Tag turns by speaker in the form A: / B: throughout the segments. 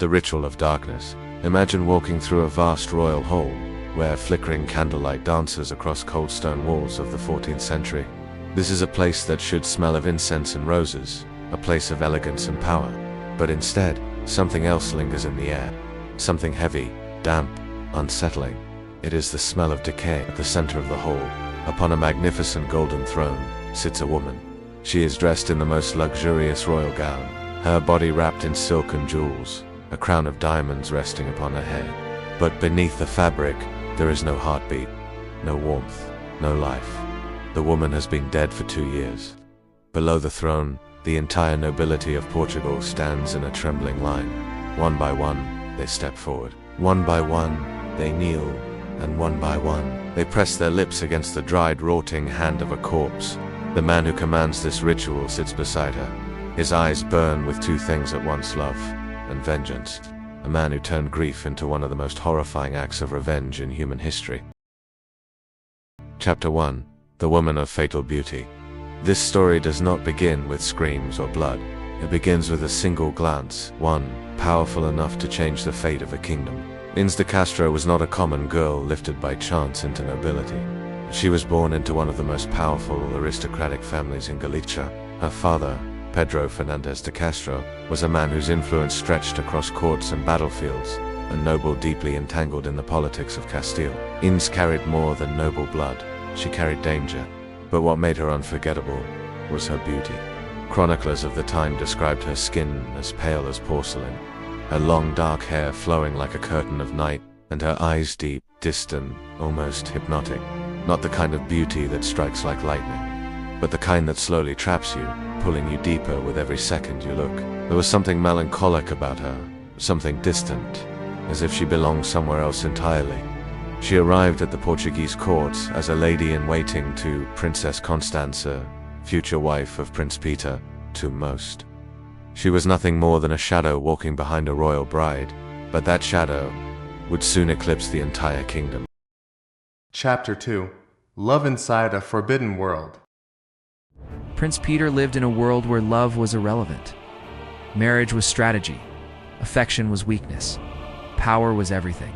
A: The ritual of darkness. Imagine walking through a vast royal hall, where flickering candlelight dances across cold stone walls of the 14th century. This is a place that should smell of incense and roses, a place of elegance and power. But instead, something else lingers in the air. Something heavy, damp, unsettling. It is the smell of decay. At the center of the hall, upon a magnificent golden throne, sits a woman. She is dressed in the most luxurious royal gown, her body wrapped in silk and jewels, a crown of diamonds resting upon her head. But beneath the fabric, there is no heartbeat, no warmth, no life. The woman has been dead for 2 years. Below the throne, the entire nobility of Portugal stands in a trembling line. One by one, they step forward. One by one, they kneel, and one by one, they press their lips against the dried, rotting hand of a corpse. The man who commands this ritual sits beside her. His eyes burn with two things at once: love and vengeance. A man who turned grief into one of the most horrifying acts of revenge in human history. Chapter 1. The Woman of Fatal Beauty. This story does not begin with screams or blood. It begins with a single glance, one powerful enough to change the fate of a kingdom. Inês de Castro was not a common girl lifted by chance into nobility. She was born into one of the most powerful aristocratic families in Galicia. Her father, Pedro Fernandez de Castro, was a man whose influence stretched across courts and battlefields, a noble deeply entangled in the politics of Castile. Inês carried more than noble blood. She carried danger. But what made her unforgettable was her beauty. Chroniclers of the time described her skin as pale as porcelain, her long dark hair flowing like a curtain of night, and her eyes deep, distant, almost hypnotic. Not the kind of beauty that strikes like lightning, but the kind that slowly traps you, pulling you deeper with every second you look. There was something melancholic about her, something distant, as if she belonged somewhere else entirely. She arrived at the Portuguese court as a lady-in-waiting to Princess Constanza, future wife of Prince Peter, to most. She was nothing more than a shadow walking behind a royal bride, but that shadow would soon eclipse the entire kingdom.
B: Chapter 2. Love Inside a Forbidden World.
C: Prince Peter lived in a world where love was irrelevant. Marriage was strategy. Affection was weakness. Power was everything.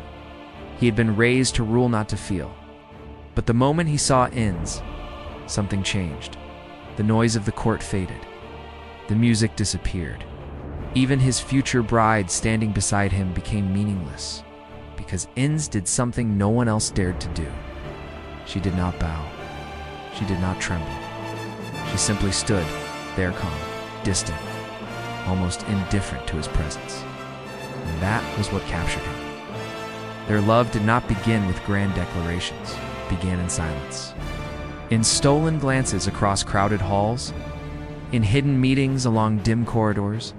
C: He had been raised to rule, not to feel. But the moment he saw Inês, something changed. The noise of the court faded. The music disappeared. Even his future bride standing beside him became meaningless, because Inês did something no one else dared to do. She did not bow. She did not tremble. She simply stood there, calm, distant, almost indifferent to his presence. And that was what captured him. Their love did not begin with grand declarations. It began in silence. In stolen glances across crowded halls, in hidden meetings along dim corridors,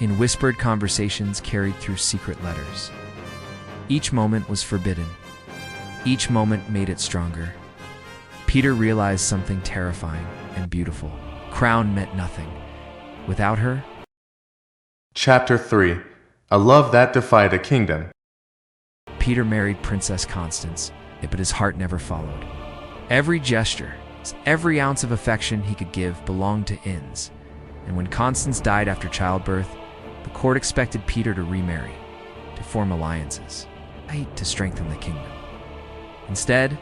C: in whispered conversations carried through secret letters. Each moment was forbidden. Each moment made it stronger. Peter realized something terrifying and beautiful. Crown meant nothing. Without her.
B: Chapter 3. A Love That Defied a Kingdom.
C: Peter married Princess Constance, but his heart never followed. Every gesture, every ounce of affection he could give belonged to Inês. And when Constance died after childbirth, the court expected Peter to remarry, to form alliances, to strengthen the kingdom. Instead,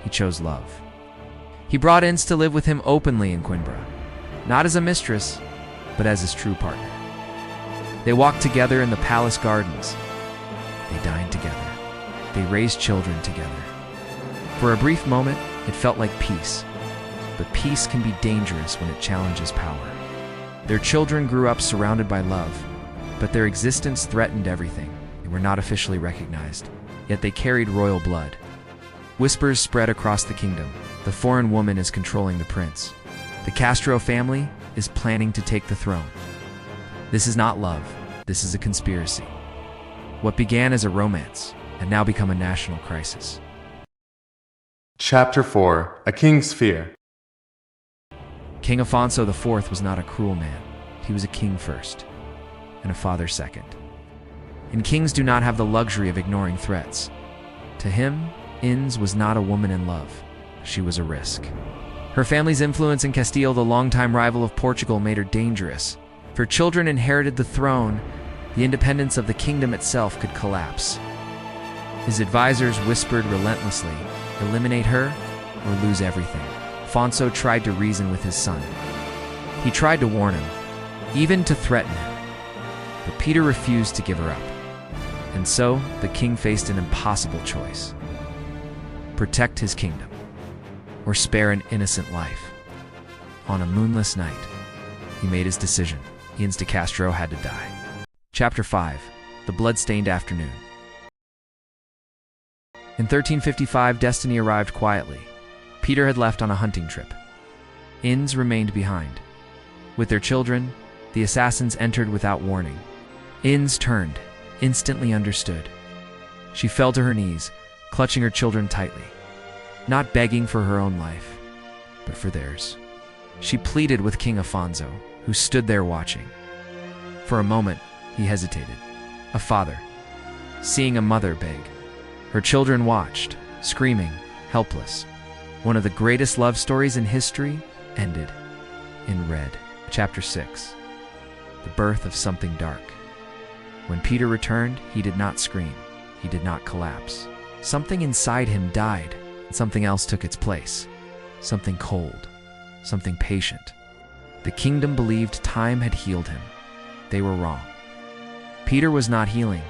C: he chose love. He brought Inês to live with him openly in Coimbra, not as a mistress, but as his true partner. They walked together in the palace gardens. They dined together. They raised children together. For a brief moment, it felt like peace. But peace can be dangerous when it challenges power. Their children grew up surrounded by love, but their existence threatened everything. They were not officially recognized, yet they carried royal blood. Whispers spread across the kingdom. The foreign woman is controlling the prince. The Castro family is planning to take the throne. This is not love. This is a conspiracy. What began as a romance had now become a national crisis.
B: Chapter 4. A King's Fear.
C: King Afonso IV was not a cruel man. He was a king first, and a father second. And kings do not have the luxury of ignoring threats. To him, Inês was not a woman in love. She was a risk. Her family's influence in Castile, the longtime rival of Portugal, made her dangerous. If her children inherited the throne, The independence of the kingdom itself could collapse. His advisors whispered relentlessly, eliminate her or lose everything. Afonso tried to reason with his son. He tried to warn him, even to threaten him. But Peter refused to give her up. And so, the king faced an impossible choice. Protect his kingdom, or spare an innocent life. On a moonless night, he made his decision. Inês de Castro had to die. Chapter 5. The Blood-Stained Afternoon. In 1355, destiny arrived quietly. Peter had left on a hunting trip. Inês remained behind. With their children, the assassins entered without warning. Inês turned, instantly understood. She fell to her knees, clutching her children tightly, not begging for her own life, but for theirs. She pleaded with King Afonso, who stood there watching. For a moment, he hesitated. A father, seeing a mother beg. Her children watched, screaming, helpless. One of the greatest love stories in history ended in red. Chapter 6. The Birth of Something Dark. When Peter returned, he did not scream. He did not collapse. Something inside him died, and something else took its place. Something cold, something patient. The kingdom believed time had healed him. They were wrong. Peter was not healing.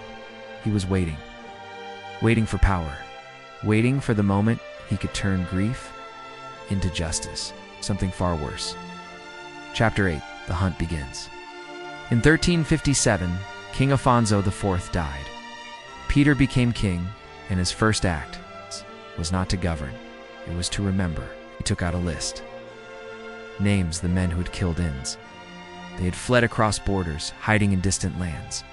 C: He was waiting. Waiting for power. Waiting for the moment he could turn grief into justice. Something far worse. Chapter 8. The hunt begins. In 1357, King Afonso IV died. Peter became king, and his first act was not to govern. It was to remember. He took out a list. Names the men who had killed Inês. They had fled across borders, hiding in distant lands,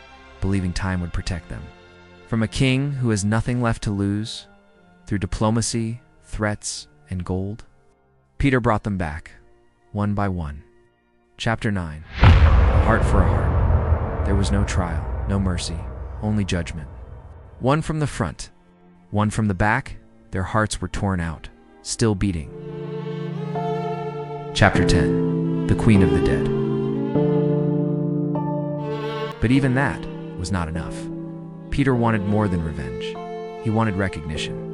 C: believing time would protect them. From a king who has nothing left to lose, through diplomacy, threats, and gold, Peter brought them back, one by one. Chapter 9. A heart for a heart. There was no trial, no mercy, only judgment. One from the front, one from the back, their hearts were torn out, still beating. Chapter 10. The Queen of the Dead. But even that was not enough. Peter wanted more than revenge. He wanted recognition.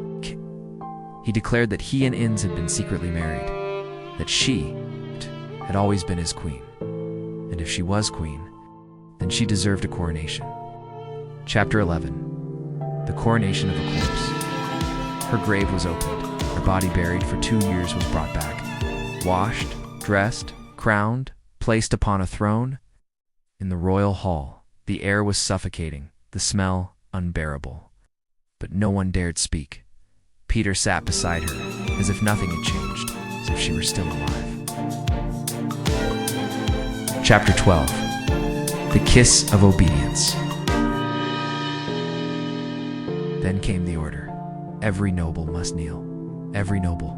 C: He declared that he and Inês had been secretly married, that she had always been his queen. And if she was queen, then she deserved a coronation. Chapter 11. The coronation of a corpse. Her grave was opened. Her body buried for 2 years was brought back. Washed, dressed, crowned, placed upon a throne. In the royal hall, the air was suffocating, the smell unbearable. But no one dared speak. Peter sat beside her, as if nothing had changed, as if she were still alive. Chapter 12. The Kiss of Obedience. Then came the order. Every noble must kneel. Every noble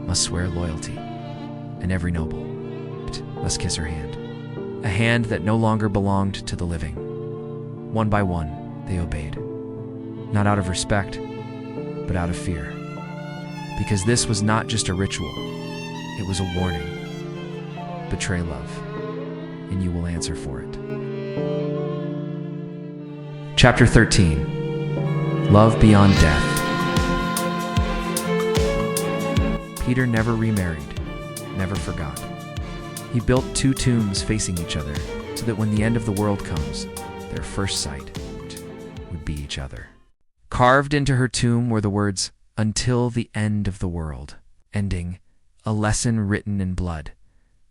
C: must swear loyalty. And every noble must kiss her hand. A hand that no longer belonged to the living. One by one, they obeyed. Not out of respect, but out of fear. Because this was not just a ritual, it was a warning. Betray love, and you will answer for it. Chapter 13. Love Beyond Death. Peter never remarried, never forgot. He built 2 tombs facing each other, so that when the end of the world comes, their first sight would be each other. Carved into her tomb were the words, "Until the end of the world," ending, a lesson written in blood.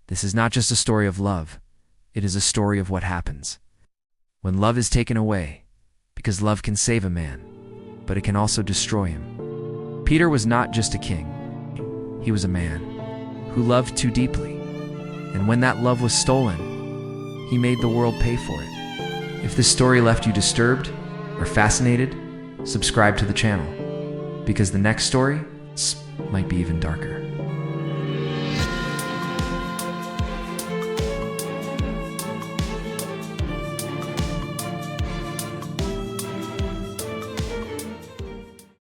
C: This is not just a story of love, it is a story of what happens when love is taken away, because love can save a man, but it can also destroy him. Peter was not just a king, he was a man who loved too deeply. And when that love was stolen, he made the world pay for it. If this story left you disturbed or fascinated, subscribe to the channel, because the next story might be even darker.